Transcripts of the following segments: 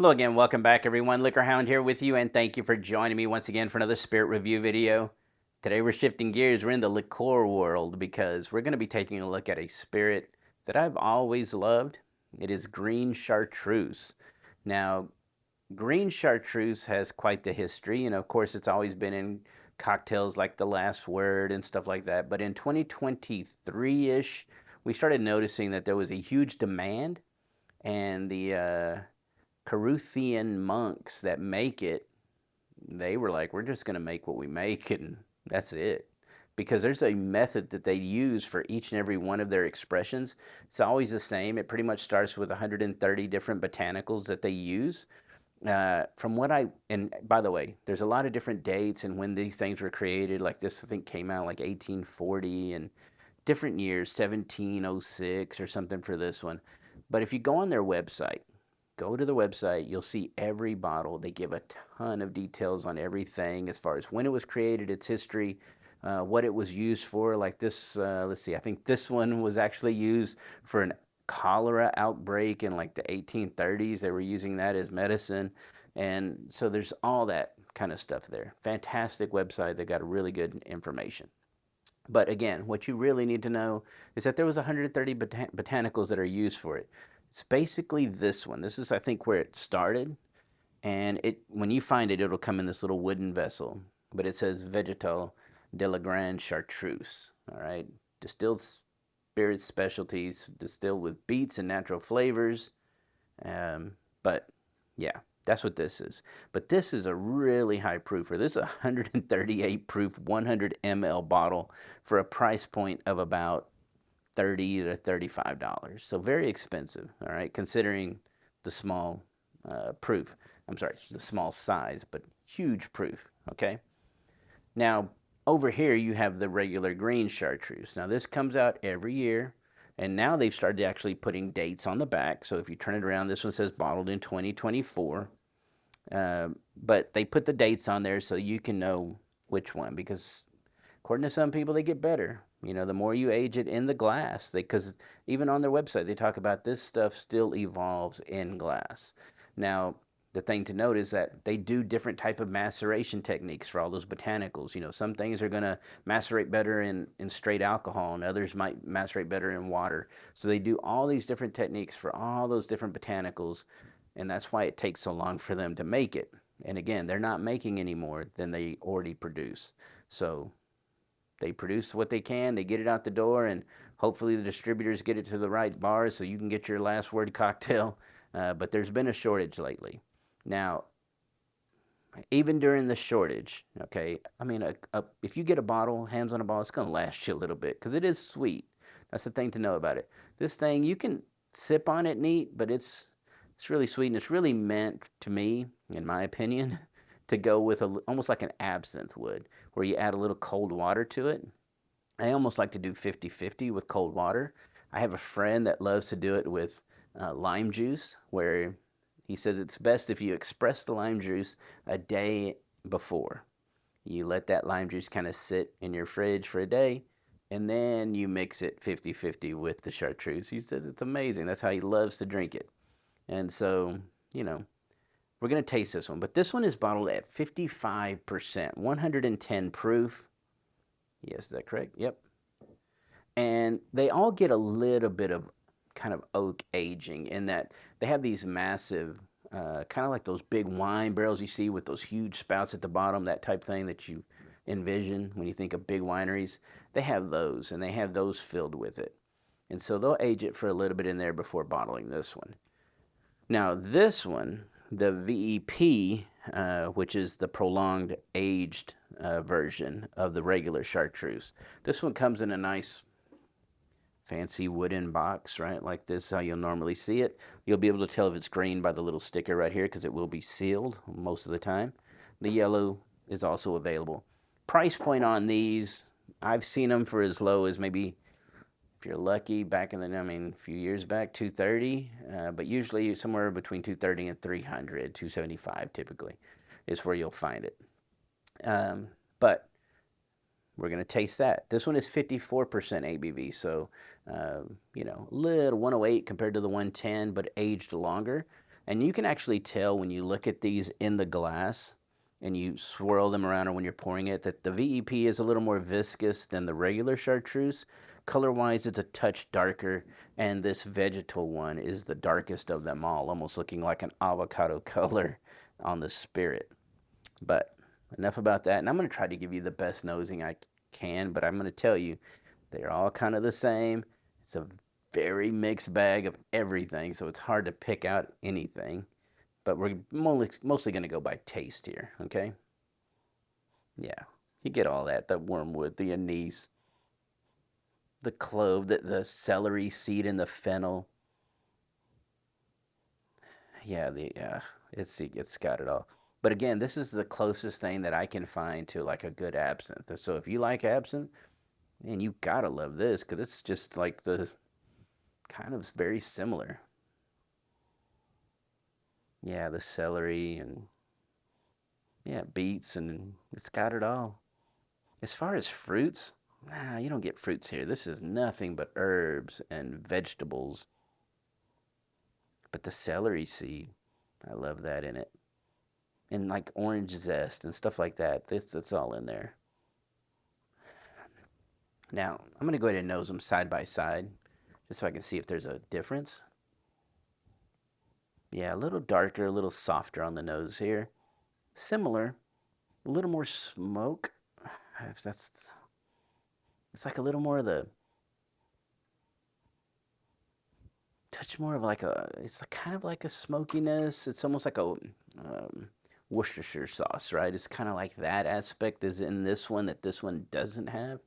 Hello again, welcome back everyone. LiquorHound here with you, and thank you for joining me once again for another spirit review video. Today we're shifting gears, we're in the liqueur world because we're going to be taking a look at a spirit that I've always loved. It is Grande Chartreuse. Now, Grande Chartreuse has quite the history, and of course it's always been in cocktails like The Last Word and stuff like that. But in 2023-ish, we started noticing that there was a huge demand, and the Carthusian monks that make it, they were like, we're just going to make what we make and that's it. Because there's a method that they use for each and every one of their expressions. It's always the same. It pretty much starts with 130 different botanicals that they use. From what and by the way, there's a lot of different dates and when these things were created. Like this, I think, came out like 1840 and different years, 1706 or something for this one. But if you go on their website, go to the website, you'll see every bottle. They give a ton of details on everything as far as when it was created, its history, what it was used for. Like this, let's see, I think this one was actually used for an cholera outbreak in like the 1830s. They were using that as medicine. And so there's all that kind of stuff there. Fantastic website. They got really good information. But again, what you really need to know is that there was 130 botanicals that are used for it. It's basically this one. This is, I think, where it started. And when you find it, it'll come in this little wooden vessel. But it says Vegetal de la Grande Chartreuse. All right. Distilled spirit specialties, distilled with beets and natural flavors. But yeah, that's what this is. But this is a really high proofer. This is a 138 proof 100 ml bottle for a price point of about $30 to $35. So very expensive, all right, considering the small proof. I'm sorry, the small size, but huge proof, okay? Now, over here you have the regular green chartreuse. Now this comes out every year, and now they've started actually putting dates on the back. So if you turn it around, this one says bottled in 2024. But they put the dates on there so you can know which one, because according to some people, they get better. You know, the more you age it in the glass, because even on their website, they talk about this stuff still evolves in glass. Now, the thing to note is that they do different type of maceration techniques for all those botanicals. You know, some things are going to macerate better in straight alcohol, and others might macerate better in water. So they do all these different techniques for all those different botanicals, and that's why it takes so long for them to make it. And again, they're not making any more than they already produce. So they produce what they can, they get it out the door, and hopefully the distributors get it to the right bars so you can get your last word cocktail. But there's been a shortage lately. Now, even during the shortage, okay, I mean, if you get a bottle, hands on a bottle, it's going to last you a little bit because it is sweet. That's the thing to know about it. This thing, you can sip on it neat, but it's really sweet, and it's really meant, to me, in my opinion, to go with almost like an absinthe would, where you add a little cold water to it. I almost like to do 50-50 with cold water. I have a friend that loves to do it with lime juice, where he says it's best if you express the lime juice a day before. You let that lime juice kind of sit in your fridge for a day, and then you mix it 50-50 with the chartreuse. He says it's amazing. That's how he loves to drink it. And so, you know, we're going to taste this one. But this one is bottled at 55%, 110 proof. Yes, is that correct? Yep. And they all get a little bit of kind of oak aging in that they have these massive, kind of like those big wine barrels you see with those huge spouts at the bottom, that type thing that you envision when you think of big wineries. They have those, and they have those filled with it. And so they'll age it for a little bit in there before bottling this one. Now this one, the VEP, which is the prolonged aged version of the regular chartreuse. This one comes in a nice fancy wooden box, right? Like this, how you'll normally see it. You'll be able to tell if it's green by the little sticker right here because it will be sealed most of the time. The yellow is also available. Price point on these, I've seen them for as low as maybe, if you're lucky, back in the, I mean, a few years back, $230, but usually somewhere between $230 and $300, $275 typically is where you'll find it. But we're going to taste that. This one is 54% ABV, so, you know, a little 108 compared to the 110, but aged longer. And you can actually tell when you look at these in the glass and you swirl them around, or when you're pouring it, that the VEP is a little more viscous than the regular chartreuse. Color-wise, it's a touch darker, and this vegetal one is the darkest of them all, almost looking like an avocado color on the spirit. But enough about that, and I'm going to try to give you the best nosing I can, but I'm going to tell you, they're all kind of the same. It's a very mixed bag of everything, so it's hard to pick out anything. But we're mostly going to go by taste here, okay? Yeah, you get all that, the wormwood, the anise, the clove, the celery seed, and the fennel. Yeah, it's got it all. But again, this is the closest thing that I can find to like a good absinthe. So if you like absinthe, man, you gotta love this, because it's just like the kind of very similar. Yeah, the celery and yeah, beets, and it's got it all. As far as fruits, nah, you don't get fruits here. This is nothing but herbs and vegetables. But the celery seed, I love that in it. And like orange zest and stuff like that. That's all in there. Now, I'm going to go ahead and nose them side by side, just so I can see if there's a difference. Yeah, a little darker, a little softer on the nose here. Similar, a little more smoke. If that's, it's like a little more of the touch, more of like a, it's kind of like a smokiness. It's almost like a Worcestershire sauce, right? It's kind of like that aspect is in this one that this one doesn't have.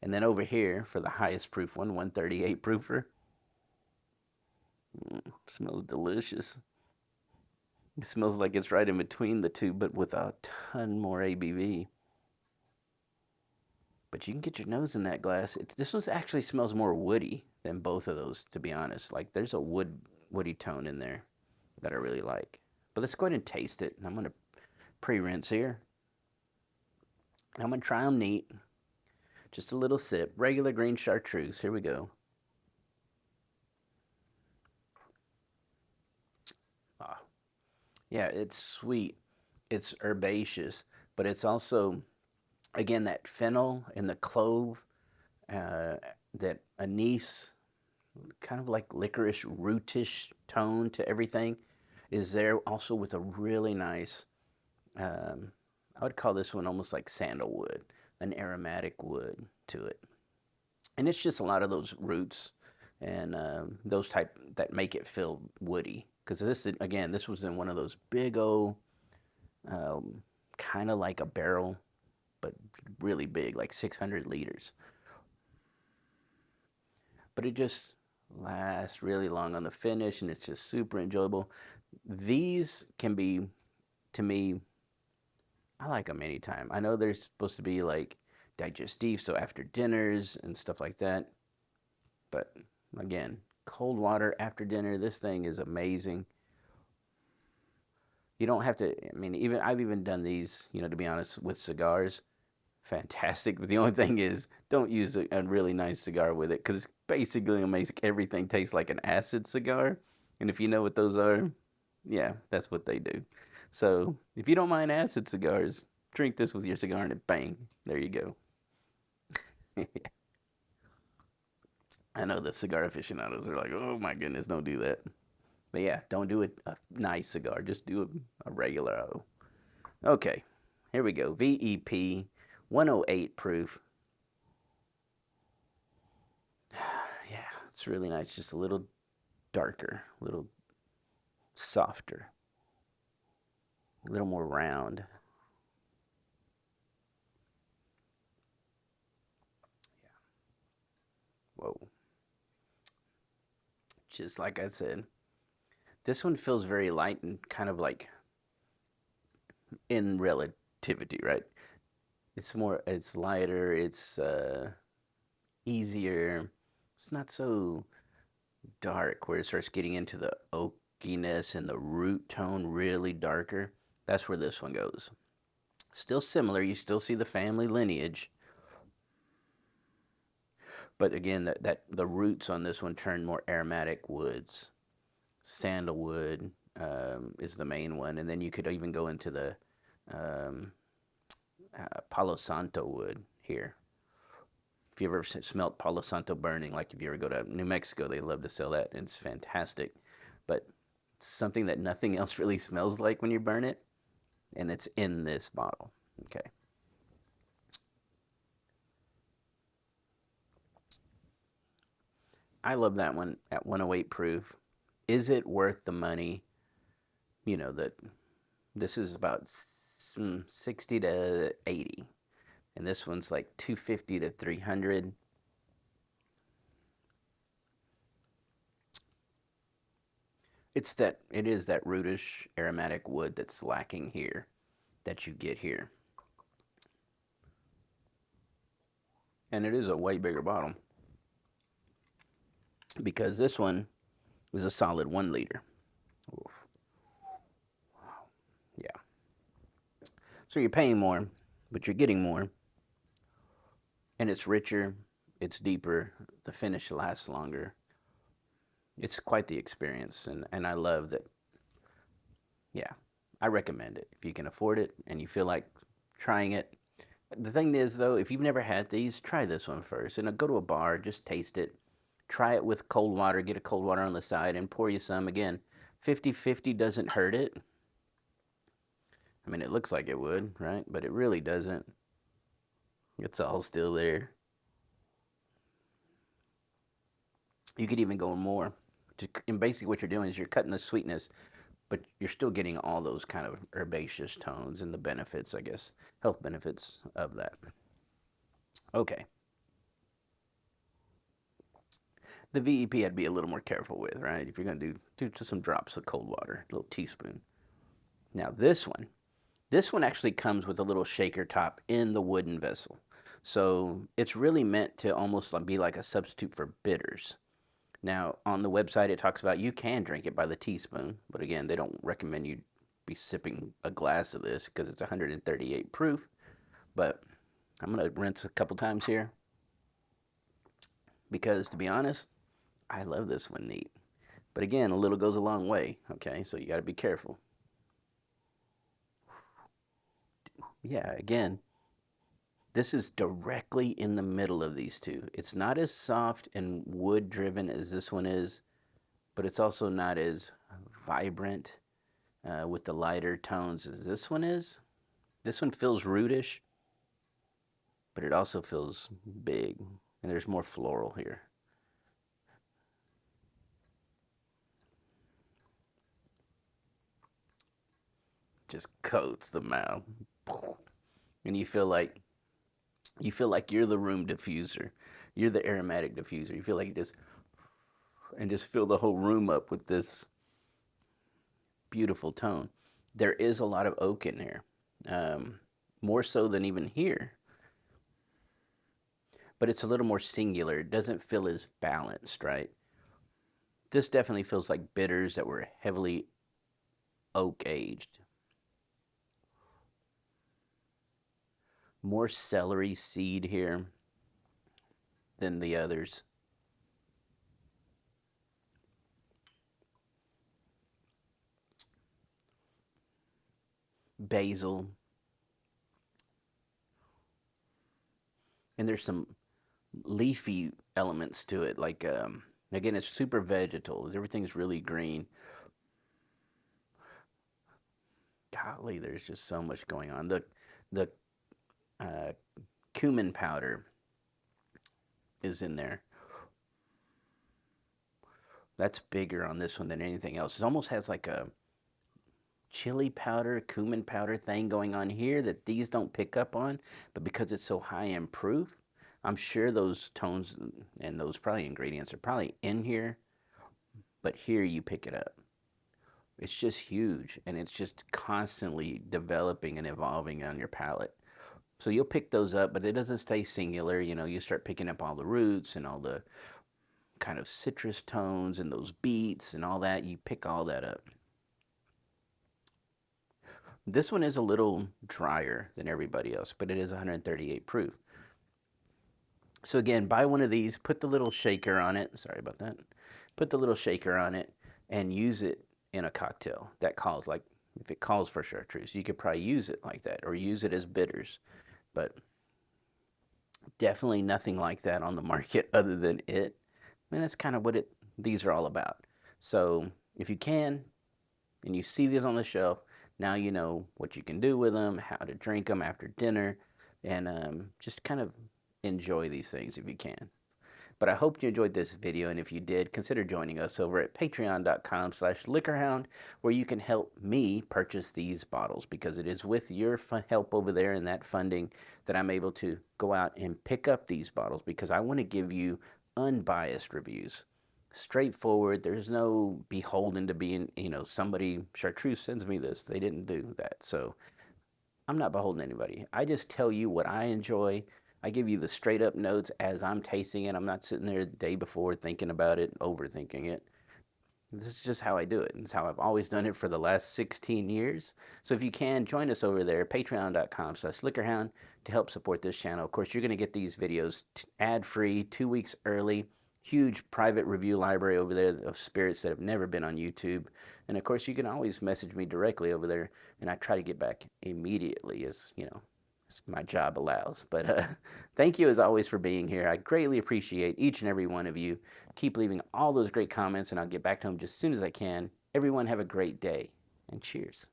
And then over here for the highest proof one, 138 proofer. Smells delicious. It smells like it's right in between the two, but with a ton more ABV. But you can get your nose in that glass. This one actually smells more woody than both of those, to be honest. Like there's a woody tone in there that I really like. But let's go ahead and taste it. I'm going to pre-rinse here. I'm going to try them neat. Just a little sip. Regular green chartreuse. Here we go. Ah, yeah, it's sweet. It's herbaceous, but it's also, again, that fennel and the clove, that anise, kind of like licorice rootish tone to everything is there, also with a really nice, I would call this one almost like sandalwood, an aromatic wood to it. And it's just a lot of those roots and those type that make it feel woody. Because this, again, this was in one of those big old, kind of like a barrel, but really big, like 600 liters. But it just lasts really long on the finish, and it's just super enjoyable. These can be, to me, I like them anytime. I know they're supposed to be like digestive, so after dinners and stuff like that. But again, cold water after dinner, this thing is amazing. You don't have to, I mean, even I've even done these, you know, to be honest, with cigars. Fantastic. But the only thing is, don't use a really nice cigar with it, because it's basically gonna make everything taste like an acid cigar. And if you know what those are, yeah, that's what they do. So if you don't mind acid cigars, drink this with your cigar and bang, there you go. I know the cigar aficionados are like, oh my goodness, don't do that. But yeah, don't do a nice cigar. Just do a regular O. Okay, here we go. VEP 108 proof. Yeah, it's really nice. Just a little darker, a little softer, a little more round. Yeah. Whoa. Just like I said, this one feels very light and kind of like in relativity, right? It's lighter, it's easier. It's not so dark where it starts getting into the oakiness and the root tone really darker. That's where this one goes. Still similar, you still see the family lineage. But again, that the roots on this one turn more aromatic woods. sandalwood is the main one, and then you could even go into the Palo Santo wood here. If you ever smelt Palo Santo burning, like if you ever go to New Mexico, they love to sell that. And it's fantastic. But it's something that nothing else really smells like when you burn it. And it's in this bottle. Okay. I love that one at 108 proof. Is it worth the money? You know, that this is about 60 to 80. And this one's like 250 to 300. It is that rootish aromatic wood that's lacking here that you get here. And it is a way bigger bottle because this one is a solid 1 liter. Oof. Wow. Yeah. So you're paying more, but you're getting more. And it's richer, it's deeper, the finish lasts longer. It's quite the experience, and I love that. Yeah, I recommend it. If you can afford it and you feel like trying it. The thing is, though, if you've never had these, try this one first. And go to a bar, just taste it. Try it with cold water, get a cold water on the side, and pour you some. Again, 50-50 doesn't hurt it. I mean, it looks like it would, right? But it really doesn't. It's all still there. You could even go more. And basically what you're doing is you're cutting the sweetness, but you're still getting all those kind of herbaceous tones and the benefits, I guess, health benefits of that. Okay. The VEP I'd be a little more careful with, right? If you're going to do just some drops of cold water, a little teaspoon. Now this one actually comes with a little shaker top in the wooden vessel. So it's really meant to almost be like a substitute for bitters. Now, on the website, it talks about you can drink it by the teaspoon, but again, they don't recommend you be sipping a glass of this because it's 138 proof. But I'm going to rinse a couple times here because, to be honest, I love this one neat. But again, a little goes a long way, okay? So you got to be careful. Yeah, again, this is directly in the middle of these two. It's not as soft and wood driven as this one is, but it's also not as vibrant with the lighter tones as this one is. This one feels rootish, but it also feels big, and there's more floral here. Just coats the mouth, and you feel like you're the room diffuser. You're the aromatic diffuser. You feel like you just fill the whole room up with this beautiful tone. There is a lot of oak in here, more so than even here. But it's a little more singular. It doesn't feel as balanced, right? This definitely feels like bitters that were heavily oak aged. More celery seed here than the others. Basil. And there's some leafy elements to it. Like, again, it's super vegetal. Everything's really green. Golly, there's just so much going on. The cumin powder is in there. That's bigger on this one than anything else. It almost has like a chili powder, cumin powder thing going on here that these don't pick up on, but because it's so high in proof, I'm sure those tones and those probably ingredients are probably in here, but here you pick it up. It's just huge, and it's just constantly developing and evolving on your palate. So you'll pick those up, but it doesn't stay singular. You know, you start picking up all the roots and all the kind of citrus tones and those beets and all that. You pick all that up. This one is a little drier than everybody else, but it is 138 proof. So again, buy one of these, put the little shaker on it. Sorry about that. Put the little shaker on it. and use it in a cocktail that calls, like, if it calls for chartreuse, you could probably use it like that or use it as bitters. But definitely nothing like that on the market other than it. And that's kind of what these are all about. So if you can, and you see these on the shelf, now you know what you can do with them, how to drink them after dinner, and just kind of enjoy these things if you can. But I hope you enjoyed this video, and if you did, consider joining us over at patreon.com/LiquorHound, where you can help me purchase these bottles, because it is with your help over there and that funding that I'm able to go out and pick up these bottles, because I want to give you unbiased reviews. Straightforward. There's no beholden to being, somebody, Chartreuse sends me this. They didn't do that. So I'm not beholden to anybody. I just tell you what I enjoy. I give you the straight up notes as I'm tasting it. I'm not sitting there the day before thinking about it, overthinking it. This is just how I do it. It's how I've always done it for the last 16 years. So if you can, join us over there, patreon.com/LiquorHound, to help support this channel. Of course, you're going to get these videos ad-free, 2 weeks early. Huge private review library over there of spirits that have never been on YouTube. And of course, you can always message me directly over there, and I try to get back immediately, as my job allows. But thank you as always for being here. I greatly appreciate each and every one of you. Keep leaving all those great comments, and I'll get back to them just as soon as I can. Everyone have a great day, and cheers.